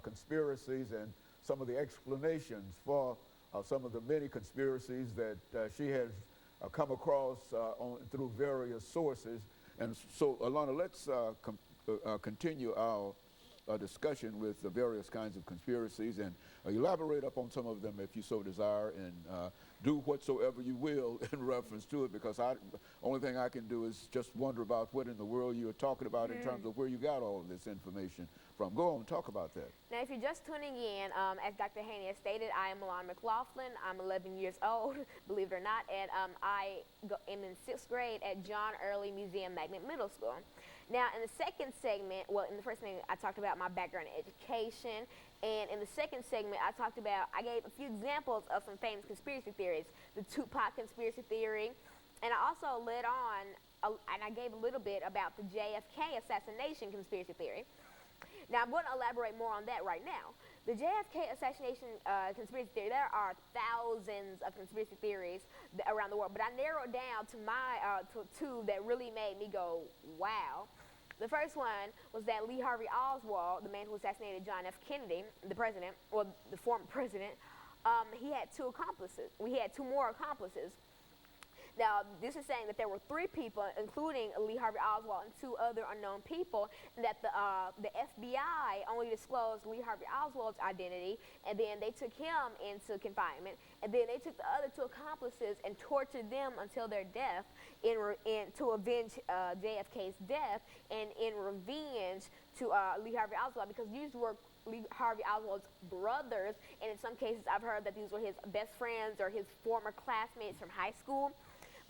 conspiracies and some of the explanations for some of the many conspiracies that she has come across through various sources. And so, Alana, let's continue our discussion with the various kinds of conspiracies and elaborate upon some of them if you so desire, and do whatsoever you will in reference to it, because only thing I can do is just wonder about what in the world you're talking about in terms of where you got all of this information from. Go on, talk about that. Now, if you're just tuning in, as Dr. Haney has stated, I am Alana McLaughlin. I'm 11 years old, believe it or not, and I am in 6th grade at John Early Museum Magnet Middle School. Now, in the second segment, well, in the first segment, I talked about my background in education, and in the second segment, I gave a few examples of some famous conspiracy theories, the Tupac conspiracy theory, and I also led on, and I gave a little bit about the JFK assassination conspiracy theory. Now, I'm going to elaborate more on that right now. The JFK assassination conspiracy theory, there are thousands of conspiracy theories around the world, but I narrowed down to to two that really made me go, wow. The first one was that Lee Harvey Oswald, the man who assassinated John F. Kennedy, the president, or the former president, he had two accomplices. We had two more accomplices. Now, this is saying that there were 3 people, including Lee Harvey Oswald and 2 other unknown people, and that the FBI only disclosed Lee Harvey Oswald's identity, and then they took him into confinement, and then they took the other 2 accomplices and tortured them until their death to avenge JFK's death, and in revenge to Lee Harvey Oswald, because these were Lee Harvey Oswald's brothers, and in some cases I've heard that these were his best friends or his former classmates from high school.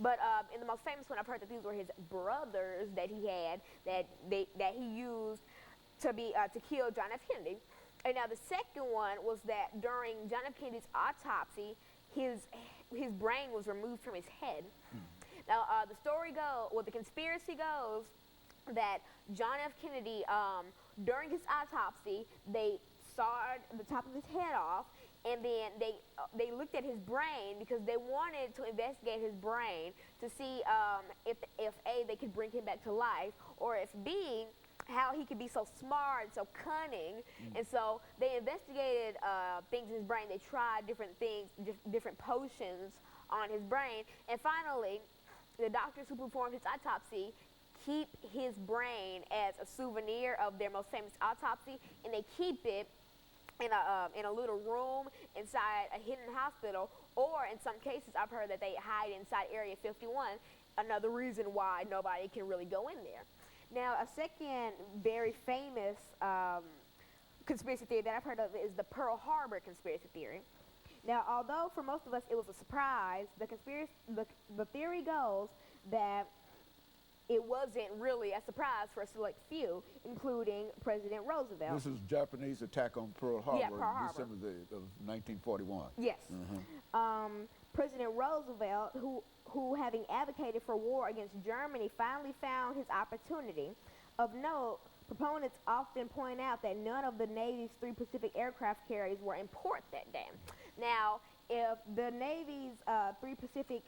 But in the most famous one, I've heard that these were his brothers that he had, that he used to kill John F. Kennedy. And now the second one was that during John F. Kennedy's autopsy, his brain was removed from his head. Now the conspiracy goes that John F. Kennedy, during his autopsy, they sawed the top of his head off, and then they looked at his brain because they wanted to investigate his brain to see if A, they could bring him back to life, or if B, how he could be so smart, so cunning. And so they investigated things in his brain. They tried different things, different potions on his brain, and finally, the doctors who performed his autopsy keep his brain as a souvenir of their most famous autopsy, and they keep it in a little room inside a hidden hospital, or in some cases I've heard that they hide inside Area 51, another reason why nobody can really go in there. Now, a second very famous conspiracy theory that I've heard of is the Pearl Harbor conspiracy theory. Now, although for most of us it was a surprise, the theory goes that it wasn't really a surprise for a select few, including President Roosevelt. This is Japanese attack on Pearl Harbor, yeah, Pearl Harbor. December of 1941. Yes. President Roosevelt, who having advocated for war against Germany, finally found his opportunity. Of note, proponents often point out that none of the Navy's 3 Pacific aircraft carriers were in port that day. Now, if the Navy's 3 Pacific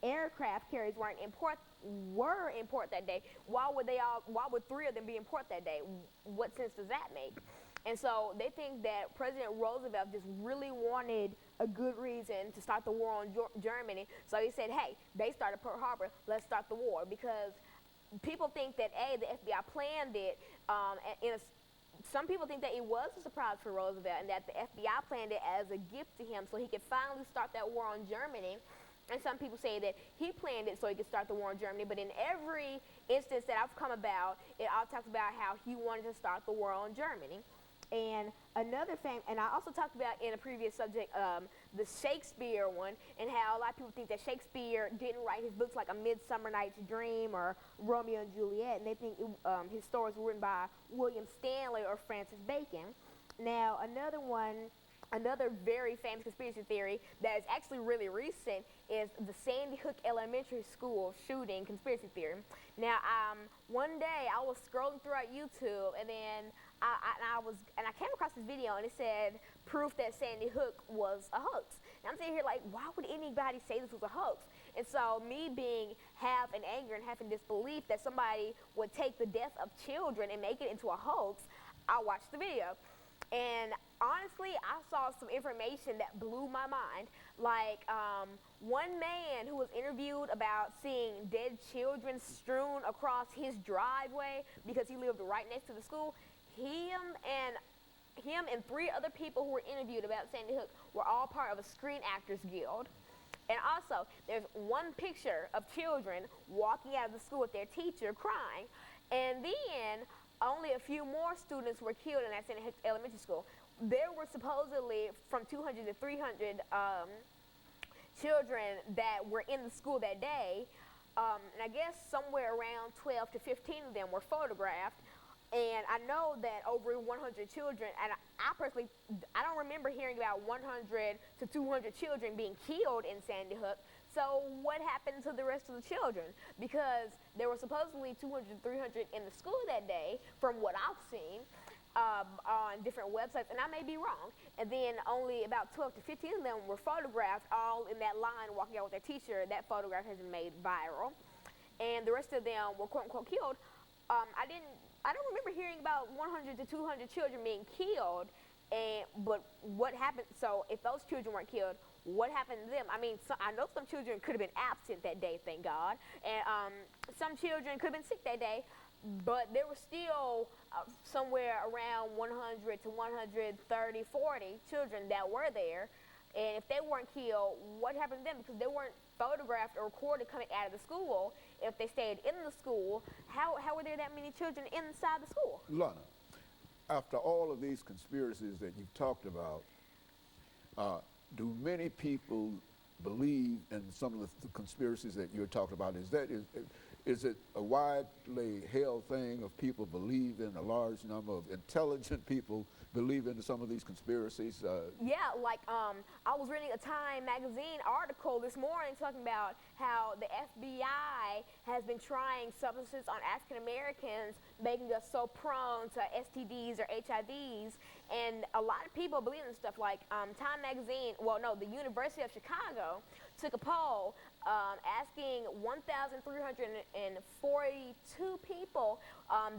aircraft carriers were in port that day, why would 3 of them be in port that day? What sense does that make? And so they think that President Roosevelt just really wanted a good reason to start the war on Germany. So he said, hey, they started Pearl Harbor, let's start the war. Because people think that, A, the FBI planned it. Some people think that it was a surprise for Roosevelt and that the FBI planned it as a gift to him so he could finally start that war on Germany. And some people say that he planned it so he could start the war on Germany. But in every instance that I've come about, it all talks about how he wanted to start the war on Germany. And and I also talked about in a previous subject, the Shakespeare one, and how a lot of people think that Shakespeare didn't write his books like A Midsummer Night's Dream or Romeo and Juliet, and they think his stories were written by William Stanley or Francis Bacon. Now, another very famous conspiracy theory that is actually really recent is the Sandy Hook Elementary School shooting conspiracy theory. Now, one day I was scrolling throughout YouTube, and then I came across this video, and it said proof that Sandy Hook was a hoax. And I'm sitting here like, why would anybody say this was a hoax? And so me being half in anger and half in disbelief that somebody would take the death of children and make it into a hoax, I watched the video. And honestly, I saw some information that blew my mind. Like one man who was interviewed about seeing dead children strewn across his driveway because he lived right next to the school. Him and three other people who were interviewed about Sandy Hook were all part of a Screen Actors Guild. And also, there's one picture of children walking out of the school with their teacher crying. And then only a few more students were killed in that Sandy Hook Elementary School. There were supposedly from 200 to 300 children that were in the school that day. And I guess somewhere around 12 to 15 of them were photographed. And I know that over 100 children, and I personally, I don't remember hearing about 100 to 200 children being killed in Sandy Hook. So what happened to the rest of the children? Because there were supposedly 200 to 300 in the school that day, from what I've seen on different websites, and I may be wrong. And then only about 12 to 15 of them were photographed, all in that line walking out with their teacher. That photograph has been made viral. And the rest of them were quote unquote killed. I don't remember hearing about 100 to 200 children being killed, but what happened? So if those children weren't killed, what happened to them? I mean, I know some children could have been absent that day, thank God, and some children could have been sick that day, but there were still somewhere around 100 to 130, 40 children that were there. And if they weren't killed, what happened to them? Because they weren't photographed or recorded coming out of the school. If they stayed in the school, how were there that many children inside the school? Lana, after all of these conspiracies that you've talked about, do many people believe in some of the conspiracies that you're talking about? Is it a widely held thing of people believe in, a large number of intelligent people believe in some of these conspiracies? Yeah, like I was reading a Time magazine article this morning talking about how the FBI has been trying substances on African Americans, making us so prone to STDs or HIVs, and a lot of people believe in stuff. Like Time magazine, the University of Chicago took a poll asking 1,342 people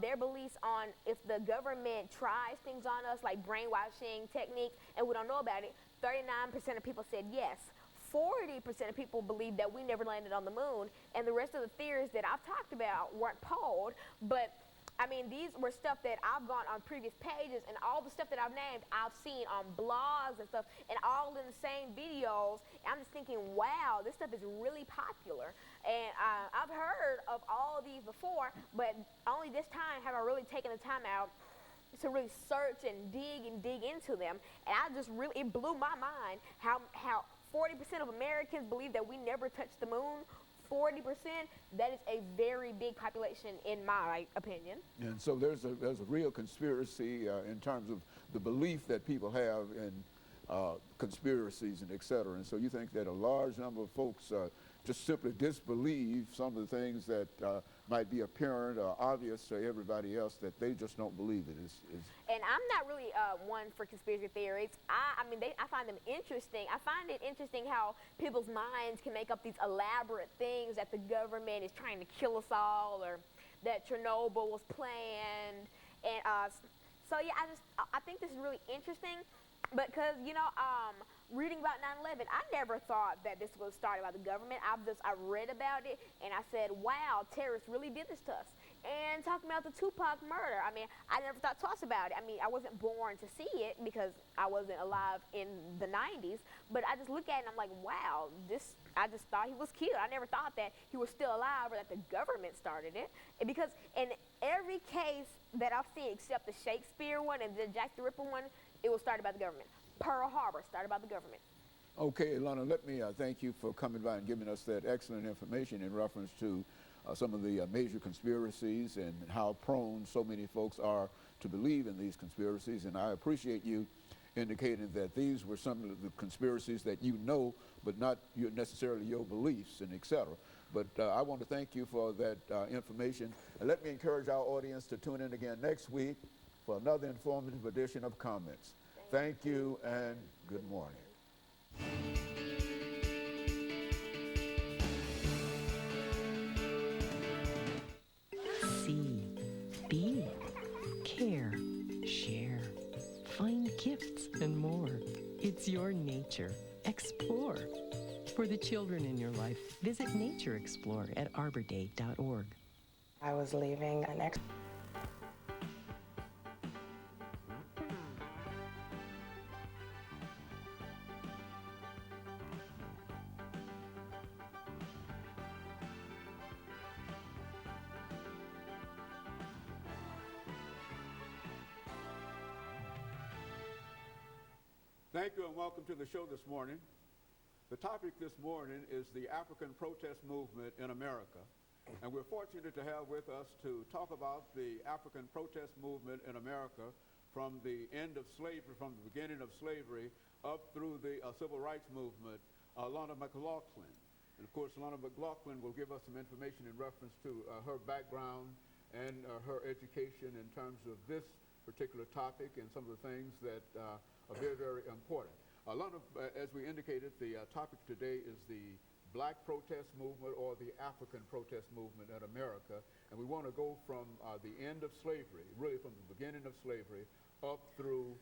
their beliefs on if the government tries things on us, like brainwashing techniques, and we don't know about it. 39% of people said yes. 40% of people believe that we never landed on the moon, and the rest of the theories that I've talked about weren't polled. But I mean, these were stuff that I've gone on previous pages, and all the stuff that I've named, I've seen on blogs and stuff, and all in the same videos. And I'm just thinking, wow, this stuff is really popular. And I've heard of all of these before, but only this time have I really taken the time out to really search and dig into them. And it blew my mind how 40% of Americans believe that we never touched the moon. 40%, that is a very big population in my opinion. And so there's a real conspiracy in terms of the belief that people have in conspiracies and et cetera. And so you think that a large number of folks just simply disbelieve some of the things that might be apparent or obvious to everybody else, that they just don't believe it. And I'm not really one for conspiracy theories. I find them interesting. I find it interesting how people's minds can make up these elaborate things that the government is trying to kill us all, or that Chernobyl was planned. And so yeah, I think this is really interesting. Because, reading about 9/11, I never thought that this was started by the government. I read about it, and I said, wow, terrorists really did this to us. And talking about the Tupac murder, I mean, I never thought twice about it. I mean, I wasn't born to see it because I wasn't alive in the 90s, but I just look at it and I'm like, wow, I just thought he was killed. I never thought that he was still alive or that the government started it. And because in every case that I've seen, except the Shakespeare one and the Jack the Ripper one, it was started by the government. Pearl Harbor, started by the government. Okay, Alana, let me thank you for coming by and giving us that excellent information in reference to some of the major conspiracies and how prone so many folks are to believe in these conspiracies. And I appreciate you indicating that these were some of the conspiracies that you know, but not necessarily your beliefs and et cetera. But I want to thank you for that information. And let me encourage our audience to tune in again next week for another informative edition of Comments. Thank you and good morning. See, be, care, share, find gifts, and more. It's your nature. Explore. For the children in your life, visit Nature Explore at arborday.org. I was leaving an ex. Thank you and welcome to the show this morning. The topic this morning is the African protest movement in America. And we're fortunate to have with us to talk about the African protest movement in America from the end of slavery, from the beginning of slavery up through the civil rights movement, Alana McLaughlin. And of course, Alana McLaughlin will give us some information in reference to her background and her education in terms of this particular topic and some of the things that are very, very important. Alana, as we indicated, the topic today is the Black protest movement or the African protest movement in America. And we want to go from the end of slavery, really from the beginning of slavery, up through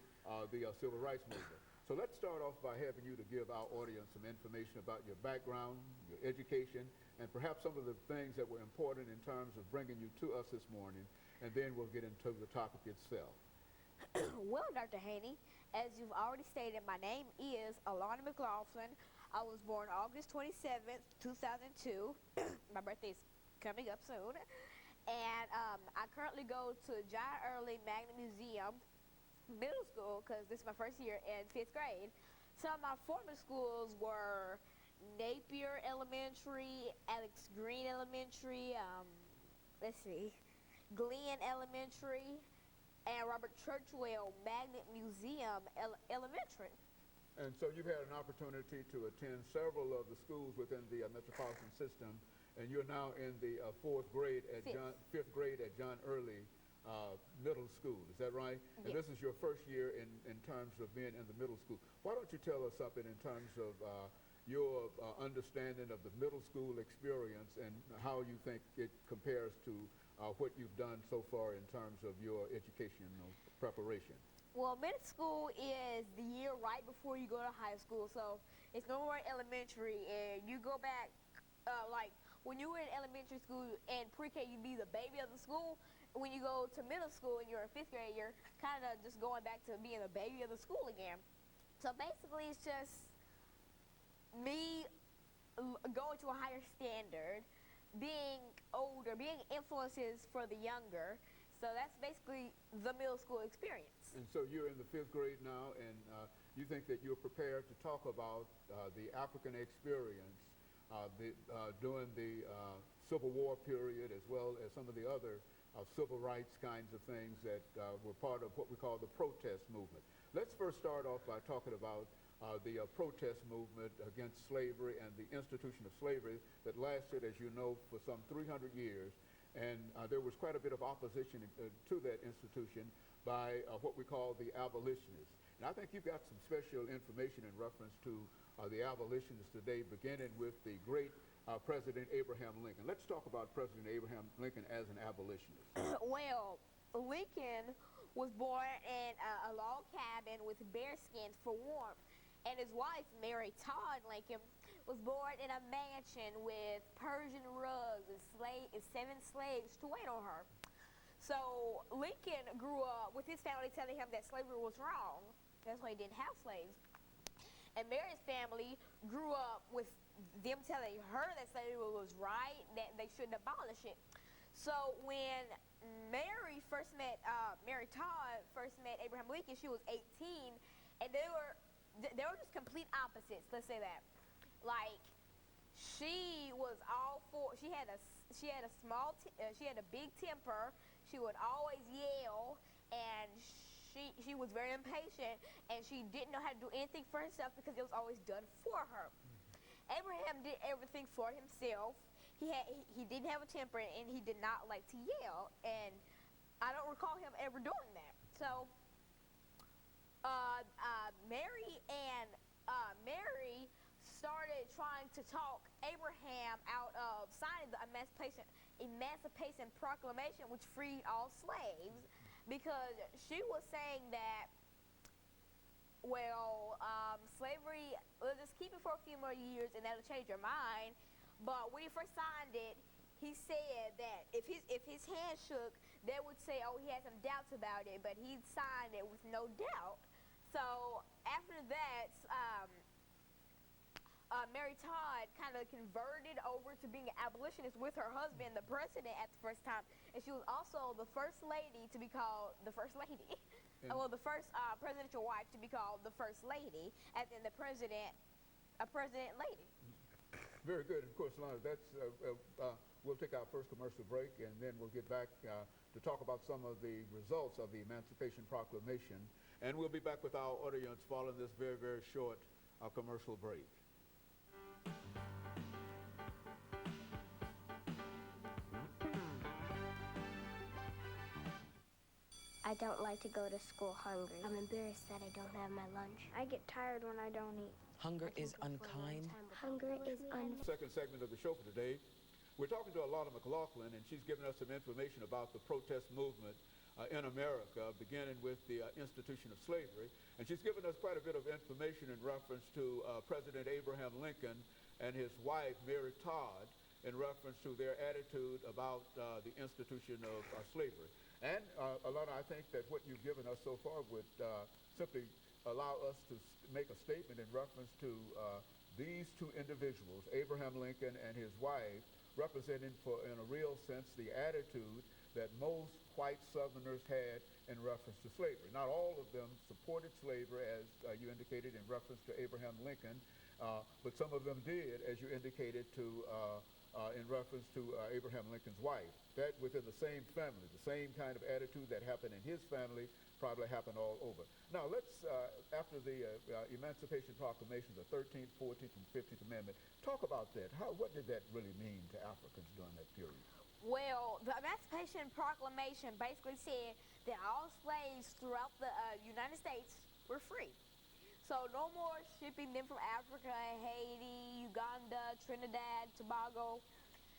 the civil rights movement. So let's start off by having you to give our audience some information about your background, your education, and perhaps some of the things that were important in terms of bringing you to us this morning. And then we'll get into the topic itself. Well, Dr. Haney, as you've already stated, my name is Alana McLaughlin. I was born August 27th, 2002. My birthday's coming up soon. And I currently go to John Early Magnet Museum Middle School because this is my first year in 5th grade. Some of my former schools were Napier Elementary, Alex Green Elementary, Glenn Elementary, and Robert Churchwell Magnet Museum Elementary. And so you've had an opportunity to attend several of the schools within the metropolitan system, and you're now in the fifth grade at John Early Middle School. Is that right? Yes. And this is your first year in terms of being in the middle school. Why don't you tell us something in terms of your understanding of the middle school experience and how you think it compares to what you've done so far in terms of your educational preparation? Well, middle school is the year right before you go to high school, so it's no more elementary, and you go back, like when you were in elementary school and pre-K, you'd be the baby of the school. When you go to middle school and you're in 5th grade, you're kind of just going back to being the baby of the school again. So basically, it's just me going to a higher standard, being older, being influences for the younger. So that's basically the middle school experience. And so you're in the 5th grade now, and you think that you're prepared to talk about the African experience during the Civil War period, as well as some of the other civil rights kinds of things that were part of what we call the protest movement. Let's first start off by talking about the protest movement against slavery and the institution of slavery that lasted, as you know, for some 300 years. And there was quite a bit of opposition to that institution by what we call the abolitionists. And I think you've got some special information in reference to the abolitionists today, beginning with the great President Abraham Lincoln. Let's talk about President Abraham Lincoln as an abolitionist. Well, Lincoln was born in a log cabin with bear skins for warmth, and his wife, Mary Todd Lincoln, was born in a mansion with Persian rugs and 7 slaves to wait on her. So Lincoln grew up with his family telling him that slavery was wrong. That's why he didn't have slaves. And Mary's family grew up with them telling her that slavery was right, that they shouldn't abolish it. So when Mary Todd first met Abraham Lincoln, she was 18, and they were just complete opposites. Let's say that. Like, she was all for. She had a big temper. She would always yell, and she was very impatient, and she didn't know how to do anything for herself because it was always done for her. Abraham did everything for himself. He didn't have a temper, and he did not like to yell, and I don't recall him ever doing that. So Mary started trying to talk Abraham out of signing the Emancipation Proclamation, which freed all slaves, because she was saying that Slavery, we'll just keep it for a few more years and that'll change your mind. But when he first signed it, he said that if his hand shook, they would say, oh, he had some doubts about it, but he signed it with no doubt. So after that, Mary Todd kind of converted over to being an abolitionist with her husband, the president, at the first time. And she was also the first lady to be called the first lady. Well, the first presidential wife to be called the first lady, and then the president, a president lady. Very good. Of course, Alana, that's, we'll take our first commercial break, and then we'll get back to talk about some of the results of the Emancipation Proclamation. And we'll be back with our audience following this very, very short commercial break. I don't like to go to school hungry. I'm embarrassed that I don't have my lunch. I get tired when I don't eat. Hunger is unkind. Hunger is Second segment of the show for today. We're talking to Alana McLaughlin, and she's giving us some information about the protest movement in America, beginning with the institution of slavery. And she's given us quite a bit of information in reference to President Abraham Lincoln and his wife, Mary Todd, in reference to their attitude about the institution of slavery. And Alana, I think that what you've given us so far would simply allow us to make a statement in reference to these two individuals, Abraham Lincoln and his wife, representing in a real sense the attitude that most white Southerners had in reference to slavery. Not all of them supported slavery, as you indicated in reference to Abraham Lincoln, but some of them did, as you indicated, in reference to Abraham Lincoln's wife. That within the same family, the same kind of attitude that happened in his family probably happened all over. Now let's, after the Emancipation Proclamation, the 13th, 14th, and 15th Amendment, talk about that. What did that really mean to Africans during that period? Well, the Emancipation Proclamation basically said that all slaves throughout the United States were free. So no more shipping them from Africa, Haiti, Uganda, Trinidad, Tobago.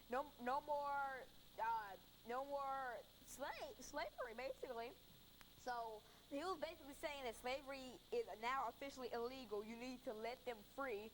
No more slavery, basically. So he was basically saying that slavery is now officially illegal. You need to let them free.